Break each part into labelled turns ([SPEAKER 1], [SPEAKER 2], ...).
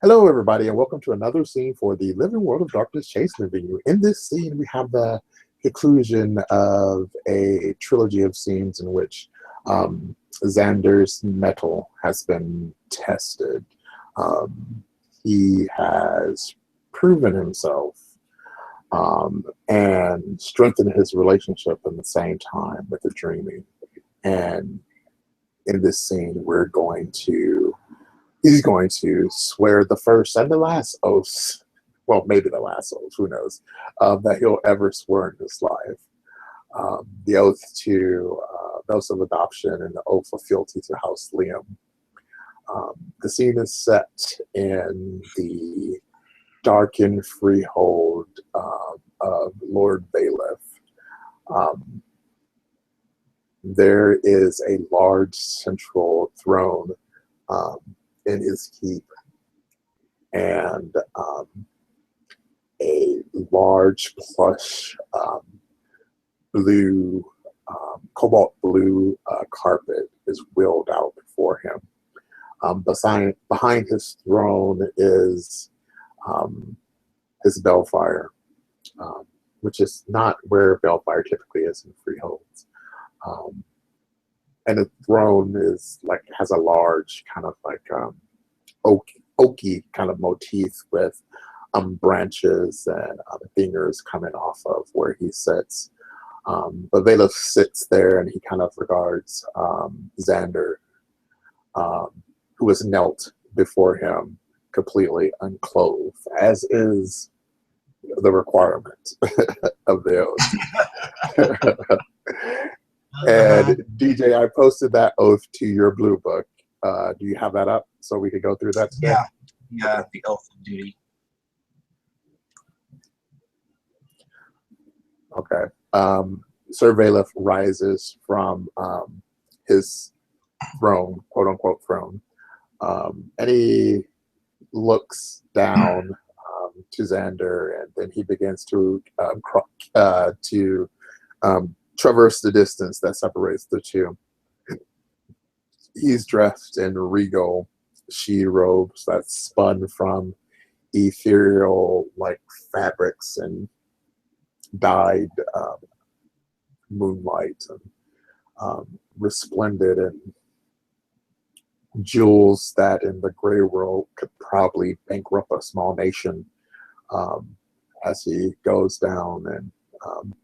[SPEAKER 1] Hello, everybody, and welcome to another scene for the Living World of Darkness Chase Venue. In this scene, we have the conclusion of a trilogy of scenes in which Xander's metal has been tested. He has proven himself and strengthened his relationship at the same time with the Dreaming. And in this scene, he's going to swear the first and the last oaths, well, maybe the last oath, who knows, that he'll ever swear in his life. The oath of adoption and the oath of fealty to House Liam. The scene is set in the darkened freehold of Lord Bailiff. There is a large central throne in his keep, and a large plush blue, cobalt blue carpet is wheeled out before him. Behind his throne is his Bellfire, which is not where Bellfire typically is in freeholds. And the throne has a large kind of oaky kind of motif with branches and fingers coming off of where he sits. But Bailiff sits there and he kind of regards Xander, who is knelt before him completely unclothed, as is the requirement of the oath. And DJ, I posted that oath to your blue book. Do you have that up so we could go through that today?
[SPEAKER 2] Yeah, the oath of duty.
[SPEAKER 1] Okay. Sir Bailiff rises from his throne, quote unquote throne, and he looks down to Xander, and then he begins to traverse the distance that separates the two. He's dressed in regal she robes that's spun from ethereal fabrics and dyed moonlight, and resplendent in jewels that in the gray world could probably bankrupt a small nation, as he goes down and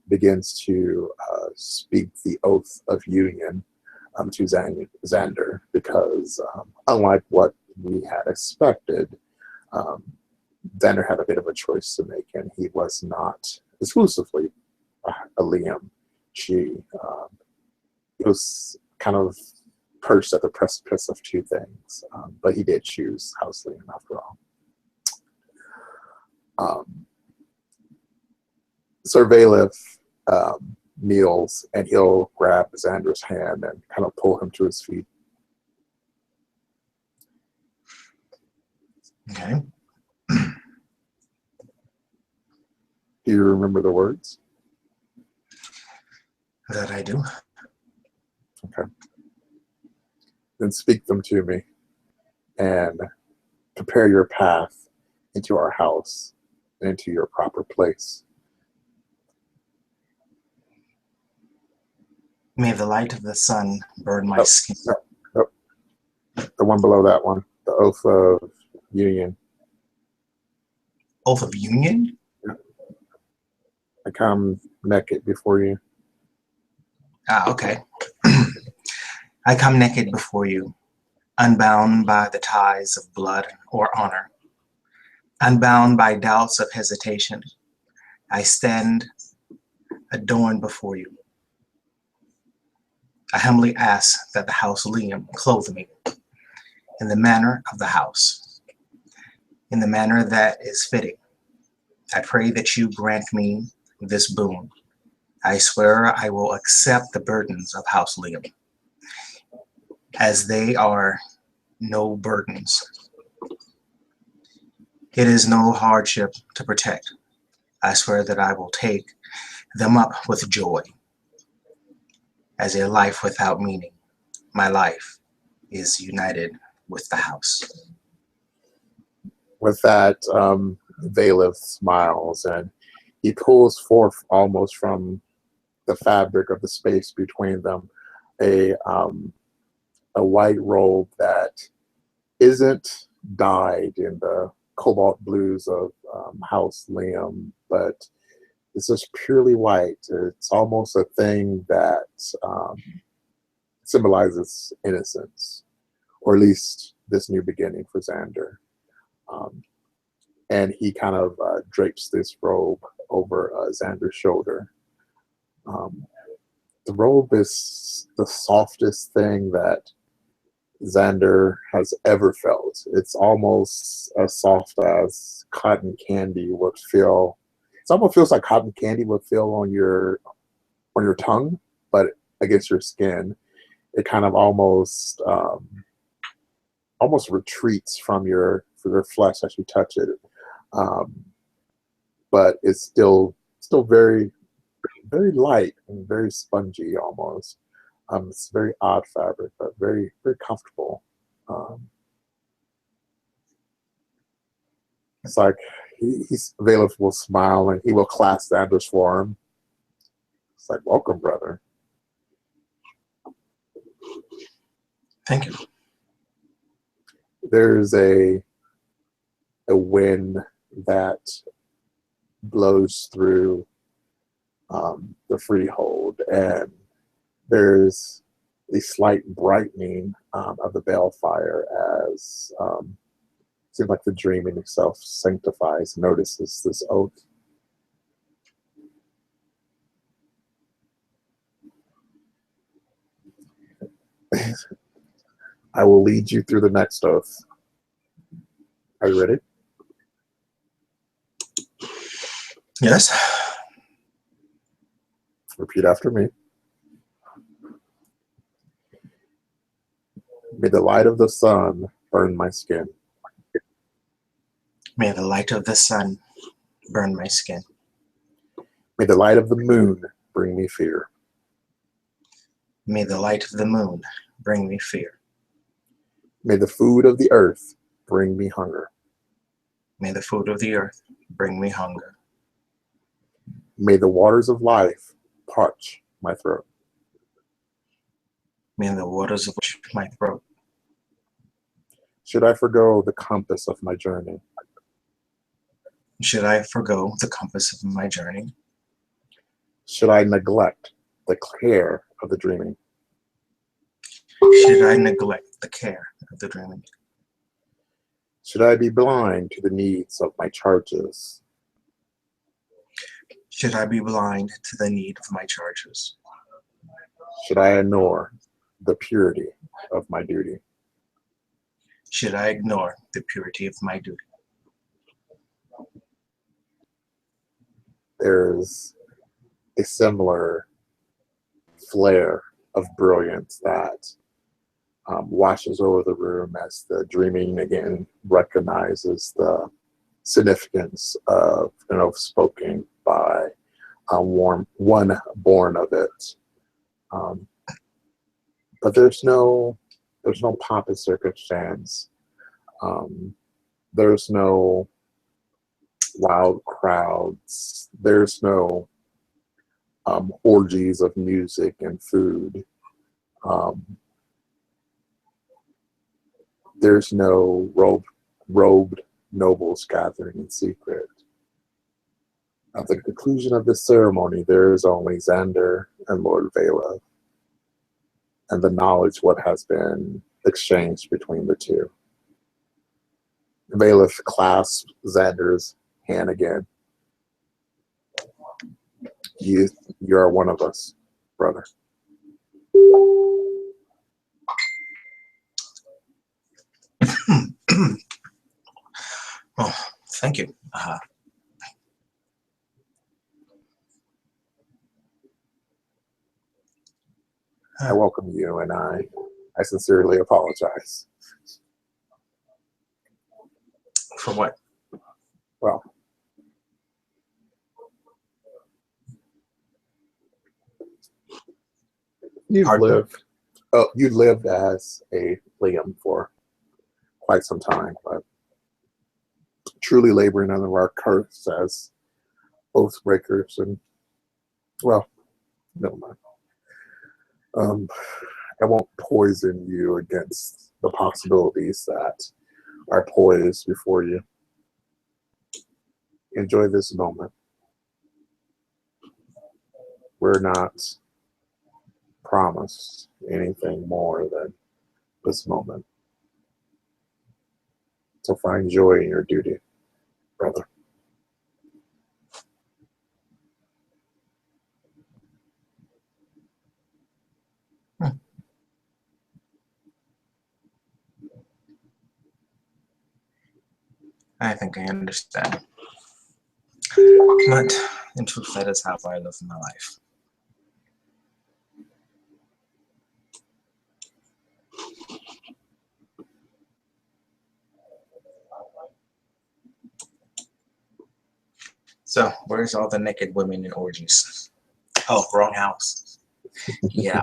[SPEAKER 1] begins to speak the oath of union to Xander, because unlike what we had expected, Xander had a bit of a choice to make, and he was not exclusively a Liam. He was kind of perched at the precipice of two things, but he did choose House Liam after all. Sir Bailiff kneels, and he'll grab Xander's hand and kind of pull him to his feet.
[SPEAKER 2] Okay.
[SPEAKER 1] Do you remember the words?
[SPEAKER 2] That I do.
[SPEAKER 1] Okay. Then speak them to me, and prepare your path into our house and into your proper place.
[SPEAKER 2] May the light of the sun burn my skin.
[SPEAKER 1] Nope. The one below that one. The oath of union.
[SPEAKER 2] Oath of union?
[SPEAKER 1] I come naked before you.
[SPEAKER 2] Okay. I come naked before you, unbound by the ties of blood or honor, unbound by doubts of hesitation. I stand adorned before you. I humbly ask that the House Liam clothe me in the manner of the house, in the manner that is fitting. I pray that you grant me this boon. I swear I will accept the burdens of House Liam, as they are no burdens. It is no hardship to protect. I swear that I will take them up with joy. As a life without meaning, my life is united with the house.
[SPEAKER 1] With that, Valeth smiles and he pulls forth almost from the fabric of the space between them a a white robe that isn't dyed in the cobalt blues of House Liam, but it's just purely white. It's almost a thing that symbolizes innocence, or at least this new beginning for Xander. Um, and he kind of drapes this robe over Xander's shoulder. Um, the robe is the softest thing that Xander has ever felt. It's almost as soft as cotton candy would feel. It almost feels like cotton candy would feel on your tongue, but against your skin, it kind of almost retreats from your flesh as you touch it. Um, but it's still very very light and very spongy almost. It's very odd fabric, but very very comfortable. Um, it's like he's Valeth will smile and he will clasp Anders for him. It's like, welcome, brother.
[SPEAKER 2] Thank you.
[SPEAKER 1] There's a wind that blows through the freehold, and there's a slight brightening of the balefire as seems like the dreaming itself sanctifies, notices this oath. I will lead you through the next oath. Are you ready?
[SPEAKER 2] Yes.
[SPEAKER 1] Repeat after me. May the light of the sun burn my skin.
[SPEAKER 2] May the light of the sun burn my skin.
[SPEAKER 1] May the light of the moon bring me fear.
[SPEAKER 2] May the light of the moon bring me fear.
[SPEAKER 1] May the food of the earth bring me hunger.
[SPEAKER 2] May the food of the earth bring me hunger.
[SPEAKER 1] May the waters of life parch my throat.
[SPEAKER 2] May the waters of my throat.
[SPEAKER 1] Should I forgo the compass of my journey?
[SPEAKER 2] Should I forgo the compass of my journey?
[SPEAKER 1] Should I neglect the care of the dreaming?
[SPEAKER 2] Should I neglect the care of the dreaming?
[SPEAKER 1] Should I be blind to the needs of my charges?
[SPEAKER 2] Should I be blind to the need of my charges?
[SPEAKER 1] Should I ignore the purity of my duty?
[SPEAKER 2] Should I ignore the purity of my duty?
[SPEAKER 1] There's a similar flare of brilliance that washes over the room as the dreaming again recognizes the significance of an oath spoken by one born of it. But there's no pomp and circumstance. There's no loud crowds. There's no orgies of music and food. There's no robed nobles gathering in secret. At the conclusion of this ceremony, there is only Xander and Lord Valeth, and the knowledge what has been exchanged between the two. Valeth clasps Xander's hand again. You are one of us, brother.
[SPEAKER 2] Oh, thank you.
[SPEAKER 1] I welcome you, and I sincerely apologize.
[SPEAKER 2] For what?
[SPEAKER 1] Well, you lived as a Liam for quite some time, but truly laboring under our curse as oath breakers. And, well, never mind. I won't poison you against the possibilities that are poised before you. Enjoy this moment. We're not promised anything more than this moment. So find joy in your duty, brother.
[SPEAKER 2] I think I understand. But in truth, that is how I live my life. So, where's all the naked women in orgies? Oh, wrong house. Yeah.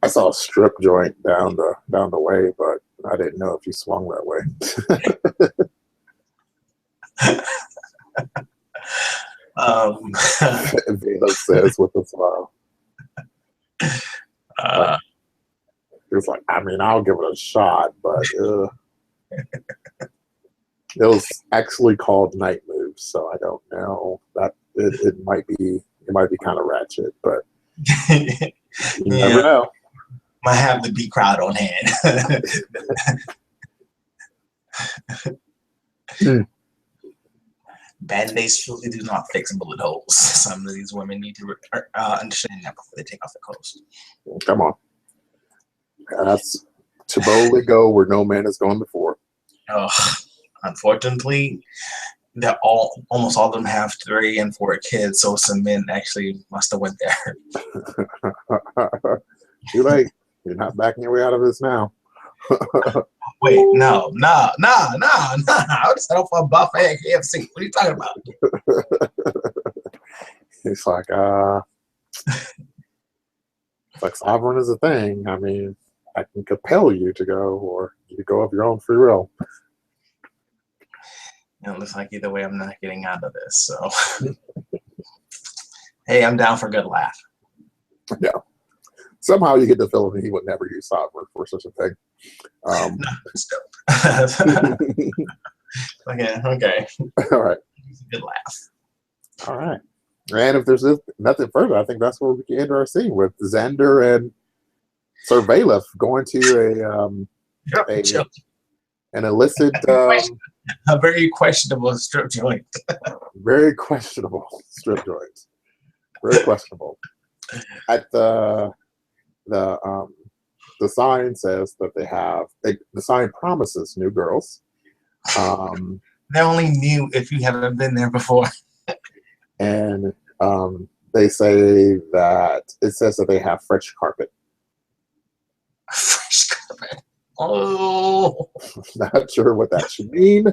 [SPEAKER 1] I saw a strip joint down the way, but I didn't know if you swung that way. Vito says with a smile. He was like, I mean, I'll give it a shot, but it was actually called Night Moves, so I don't know. That it might be kind of ratchet, but you never know.
[SPEAKER 2] Might have the B crowd on hand. Band-aids truly do not fix bullet holes. Some of these women need to understand that before they take off their clothes.
[SPEAKER 1] Come on. That's to boldly go where no man has gone before.
[SPEAKER 2] Unfortunately, almost all of them have 3 and 4 kids, so some men actually must have went there.
[SPEAKER 1] Too late. You're not backing your way out of this now.
[SPEAKER 2] Wait, no. I would settle for a buffet at KFC. What are you talking about?
[SPEAKER 1] It's like, sovereign is a thing. I mean, I can compel you to go, or you go of your own free will.
[SPEAKER 2] It looks like either way I'm not getting out of this, so. Hey, I'm down for a good laugh.
[SPEAKER 1] Yeah. Somehow you get the feeling he would never use sovereign for such a thing.
[SPEAKER 2] Okay.
[SPEAKER 1] All right.
[SPEAKER 2] Good laugh.
[SPEAKER 1] All right. And if there's nothing further, I think that's where we can end our scene with Xander and Sir Valef going to an illicit,
[SPEAKER 2] a very questionable strip joint.
[SPEAKER 1] Very questionable strip joint. Very questionable. At the sign says that the sign promises new girls.
[SPEAKER 2] They're only new if you haven't been there before.
[SPEAKER 1] And they say that it says that they have fresh carpet.
[SPEAKER 2] Fresh carpet. Oh.
[SPEAKER 1] Not sure what that should mean.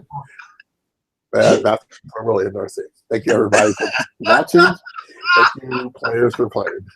[SPEAKER 1] That's really interesting. Thank you, everybody, for watching. Thank you, players, for playing.